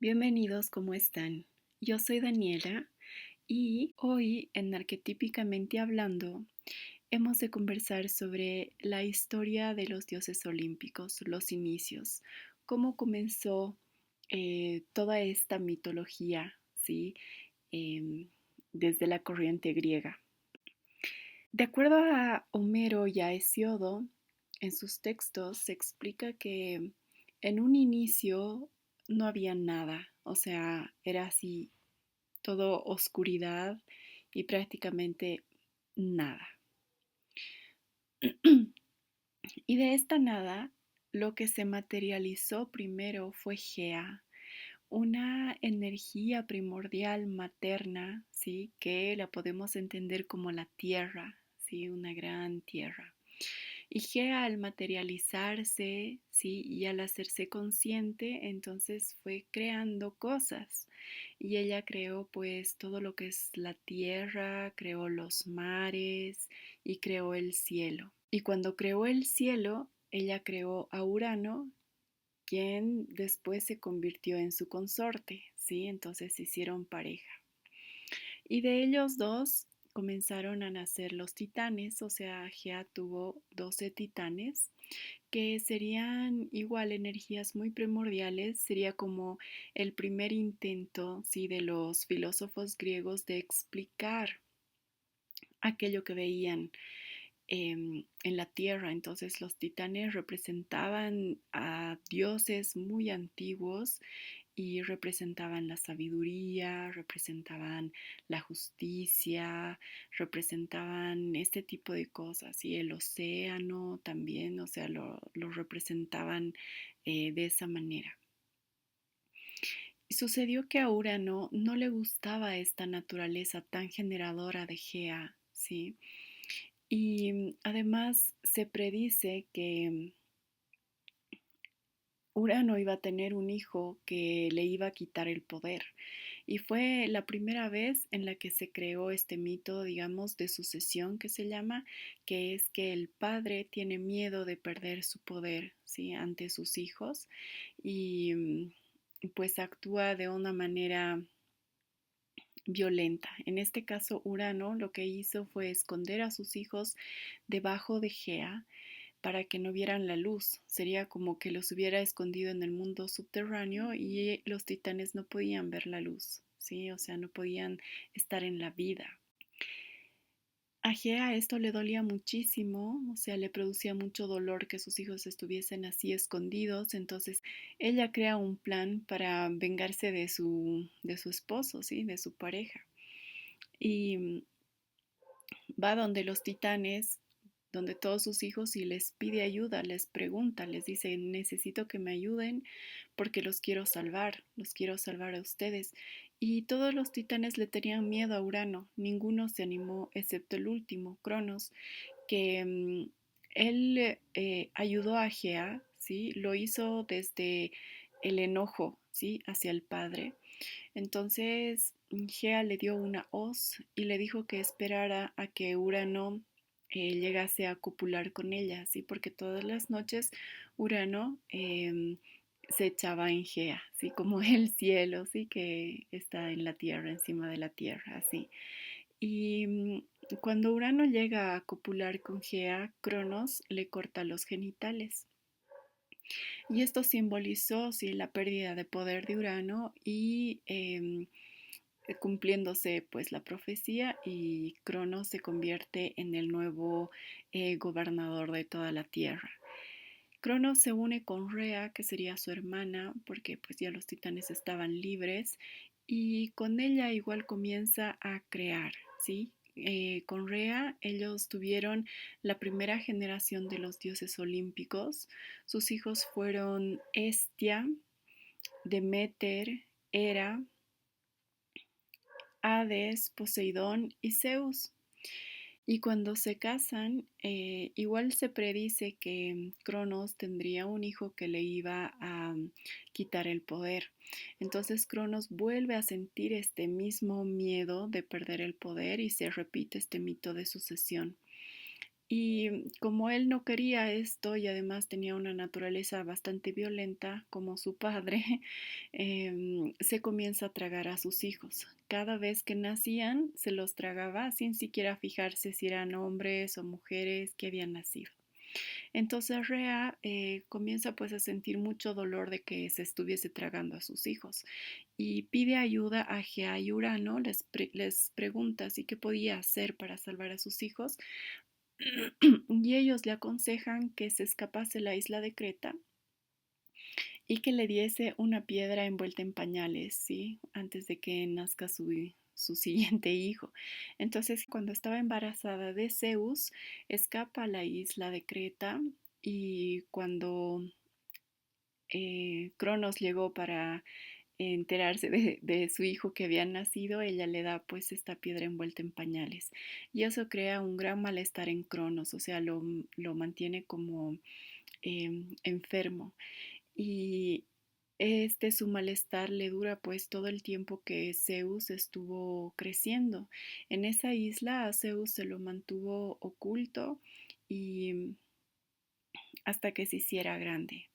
Bienvenidos, ¿cómo están? Yo soy Daniela y hoy en Arquetípicamente Hablando hemos de conversar sobre la historia de los dioses olímpicos, los inicios, cómo comenzó toda esta mitología, ¿sí? Em, Desde la corriente griega. De acuerdo a Homero y a Hesíodo, en sus textos se explica que en un inicio no había nada, o sea, era así todo oscuridad y prácticamente nada. Y de esta nada, lo que se materializó primero fue Gea, una energía primordial materna, ¿sí? Que la podemos entender como la tierra, ¿sí? Una gran tierra. Y Gea al materializarse, ¿sí? Y al hacerse consciente, entonces fue creando cosas. Y ella creó pues todo lo que es la tierra, creó los mares y creó el cielo. Y cuando creó el cielo, ella creó a Urano, quien después se convirtió en su consorte, ¿sí? Entonces se hicieron pareja. Y de ellos dos comenzaron a nacer los titanes, o sea, Gea tuvo 12 titanes que serían igual energías muy primordiales, sería como el primer intento, ¿sí? De los filósofos griegos de explicar aquello que veían en la tierra. Entonces los titanes representaban a dioses muy antiguos y representaban la sabiduría, representaban la justicia, representaban este tipo de cosas y el océano también, o sea, lo representaban de esa manera. Y sucedió que a Urano no le gustaba esta naturaleza tan generadora de Gea, ¿sí? Y además se predice que Urano iba a tener un hijo que le iba a quitar el poder. Y fue la primera vez en la que se creó este mito, digamos, de sucesión que se llama, que es que el padre tiene miedo de perder su poder, ¿sí? Ante sus hijos y pues actúa de una manera violenta. En este caso, Urano lo que hizo fue esconder a sus hijos debajo de Gea para que no vieran la luz. Sería como que los hubiera escondido en el mundo subterráneo y los titanes no podían ver la luz, ¿sí? O sea, no podían estar en la vida. A Gea esto le dolía muchísimo, o sea, le producía mucho dolor que sus hijos estuviesen así escondidos, entonces ella crea un plan para vengarse de su esposo, ¿sí? De su pareja. Y va donde los titanes, donde todos sus hijos y les pide ayuda, les pregunta, les dice, necesito que me ayuden porque los quiero salvar a ustedes. Y todos los titanes le tenían miedo a Urano, ninguno se animó excepto el último, Cronos, que él ayudó a Gea, ¿sí? Lo hizo desde el enojo, ¿sí? Hacia el padre. Entonces Gea le dio una hoz y le dijo que esperara a que Urano llegase a copular con ella, ¿sí? Porque todas las noches Urano se echaba en Gea, ¿sí? Como el cielo, ¿sí? Que está en la tierra, encima de la tierra, así. Y cuando Urano llega a copular con Gea, Cronos le corta los genitales. Y esto simbolizó, sí, la pérdida de poder de Urano y cumpliéndose pues la profecía y Cronos se convierte en el nuevo gobernador de toda la tierra. Cronos se une con Rea, que sería su hermana, porque pues ya los titanes estaban libres, y con ella igual comienza a crear, ¿sí? Con Rea ellos tuvieron la primera generación de los dioses olímpicos. Sus hijos fueron Hestia, Demeter, Hera, Hades, Poseidón y Zeus. Y cuando se casan, igual se predice que Cronos tendría un hijo que le iba a quitar el poder. Entonces Cronos vuelve a sentir este mismo miedo de perder el poder y se repite este mito de sucesión. Y como él no quería esto y además tenía una naturaleza bastante violenta como su padre, se comienza a tragar a sus hijos. Cada vez que nacían, se los tragaba sin siquiera fijarse si eran hombres o mujeres que habían nacido. Entonces Rea comienza pues a sentir mucho dolor de que se estuviese tragando a sus hijos y pide ayuda a Gea y Urano, les pregunta si qué podía hacer para salvar a sus hijos y ellos le aconsejan que se escapase a la isla de Creta y que le diese una piedra envuelta en pañales, ¿sí? Antes de que nazca su siguiente hijo. Entonces, cuando estaba embarazada de Zeus, escapa a la isla de Creta y cuando Cronos llegó para enterarse de su hijo que había nacido, ella le da pues esta piedra envuelta en pañales. Y eso crea un gran malestar en Cronos, o sea, lo mantiene como enfermo. Y su malestar le dura pues todo el tiempo que Zeus estuvo creciendo. En esa isla a Zeus se lo mantuvo oculto y hasta que se hiciera grande.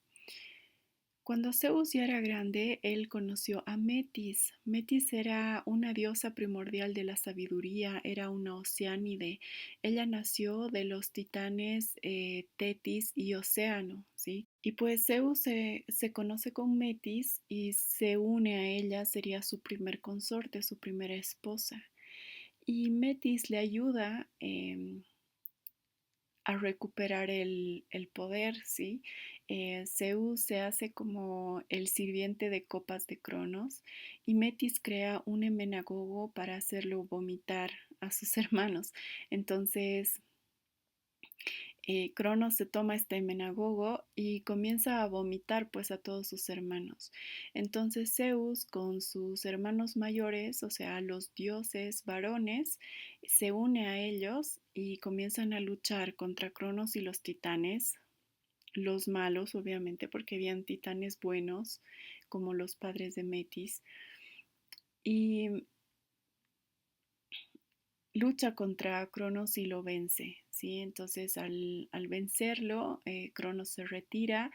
Cuando Zeus ya era grande, él conoció a Metis. Metis era una diosa primordial de la sabiduría, era una oceánide. Ella nació de los titanes Tetis y Océano, ¿sí? Y pues Zeus se conoce con Metis y se une a ella, sería su primer consorte, su primera esposa. Y Metis le ayuda a recuperar el poder, ¿sí? Zeus se hace como el sirviente de copas de Cronos y Metis crea un emenagogo para hacerlo vomitar a sus hermanos. Entonces, Cronos se toma este menagogo y comienza a vomitar pues a todos sus hermanos. Entonces Zeus con sus hermanos mayores, o sea, los dioses varones, se une a ellos y comienzan a luchar contra Cronos y los titanes, los malos obviamente porque habían titanes buenos como los padres de Metis. Y lucha contra Cronos y lo vence, ¿sí? Entonces al vencerlo, Cronos se retira,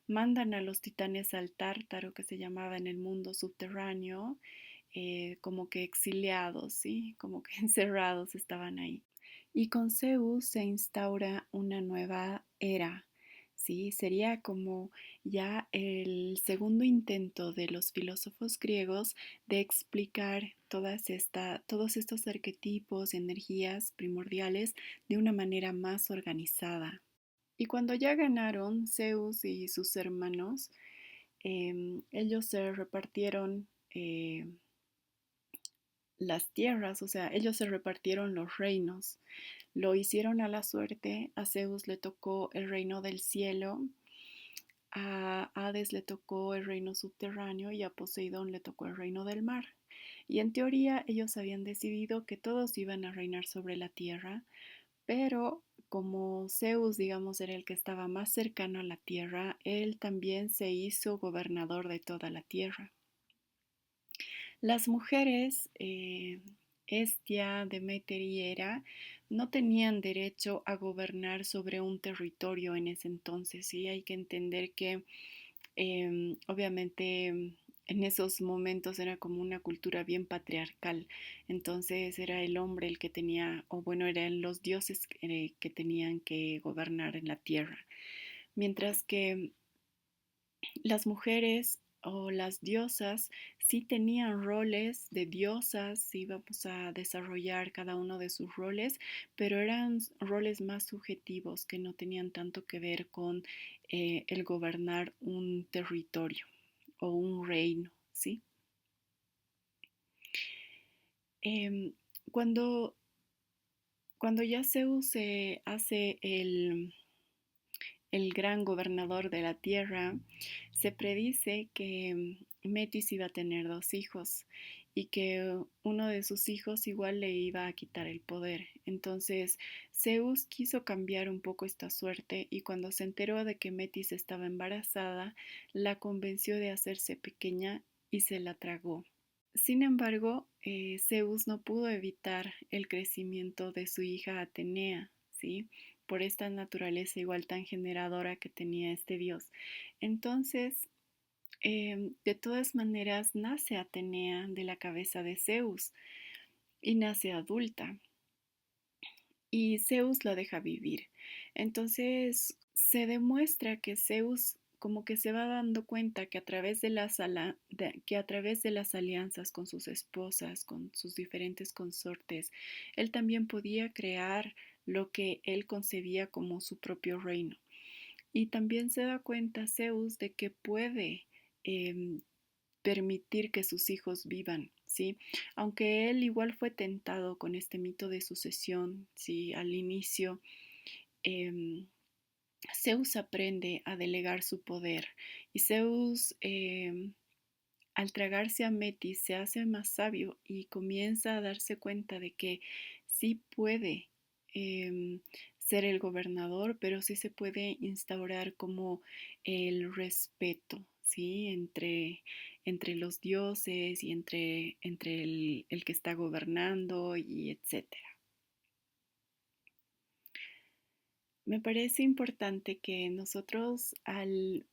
mandan a los titanes al Tártaro, que se llamaba en el mundo subterráneo, como que exiliados, ¿sí? Como que encerrados estaban ahí. Y con Zeus se instaura una nueva era, ¿sí? Sería como ya el segundo intento de los filósofos griegos de explicar todos estos arquetipos, energías primordiales de una manera más organizada. Y cuando ya ganaron Zeus y sus hermanos, ellos se repartieron las tierras, o sea, ellos se repartieron los reinos. Lo hicieron a la suerte, a Zeus le tocó el reino del cielo, a Hades le tocó el reino subterráneo y a Poseidón le tocó el reino del mar. Y en teoría ellos habían decidido que todos iban a reinar sobre la tierra, pero como Zeus, digamos, era el que estaba más cercano a la tierra, él también se hizo gobernador de toda la tierra. Las mujeres, Hestia, Demeter y Hera, no tenían derecho a gobernar sobre un territorio en ese entonces, ¿sí? Hay que entender que obviamente en esos momentos era como una cultura bien patriarcal, entonces era el hombre el que tenía, o bueno, eran los dioses que tenían que gobernar en la tierra, mientras que las mujeres o las diosas sí tenían roles de diosas, sí vamos a desarrollar cada uno de sus roles, pero eran roles más subjetivos que no tenían tanto que ver con el gobernar un territorio o un reino, ¿sí? Em, cuando, cuando ya Zeus se hace el gran gobernador de la tierra, se predice que Metis iba a tener dos hijos y que uno de sus hijos igual le iba a quitar el poder. Entonces Zeus quiso cambiar un poco esta suerte y cuando se enteró de que Metis estaba embarazada, la convenció de hacerse pequeña y se la tragó. Sin embargo, Zeus no pudo evitar el crecimiento de su hija Atenea, ¿sí? por esta naturaleza igual tan generadora que tenía este dios. Entonces, de todas maneras, nace Atenea de la cabeza de Zeus y nace adulta y Zeus la deja vivir. Entonces se demuestra que Zeus como que se va dando cuenta que a través de que a través de las alianzas con sus esposas, con sus diferentes consortes, él también podía crear lo que él concebía como su propio reino. Y también se da cuenta Zeus de que puede em, permitir que sus hijos vivan, ¿sí? Aunque él igual fue tentado con este mito de sucesión, ¿sí? Al inicio, eh, Zeus aprende a delegar su poder y Zeus, al tragarse a Metis, se hace más sabio y comienza a darse cuenta de que sí puede ser el gobernador, pero sí se puede instaurar como el respeto, ¿sí? Entre los dioses y entre el que está gobernando y etcétera. Me parece importante que nosotros al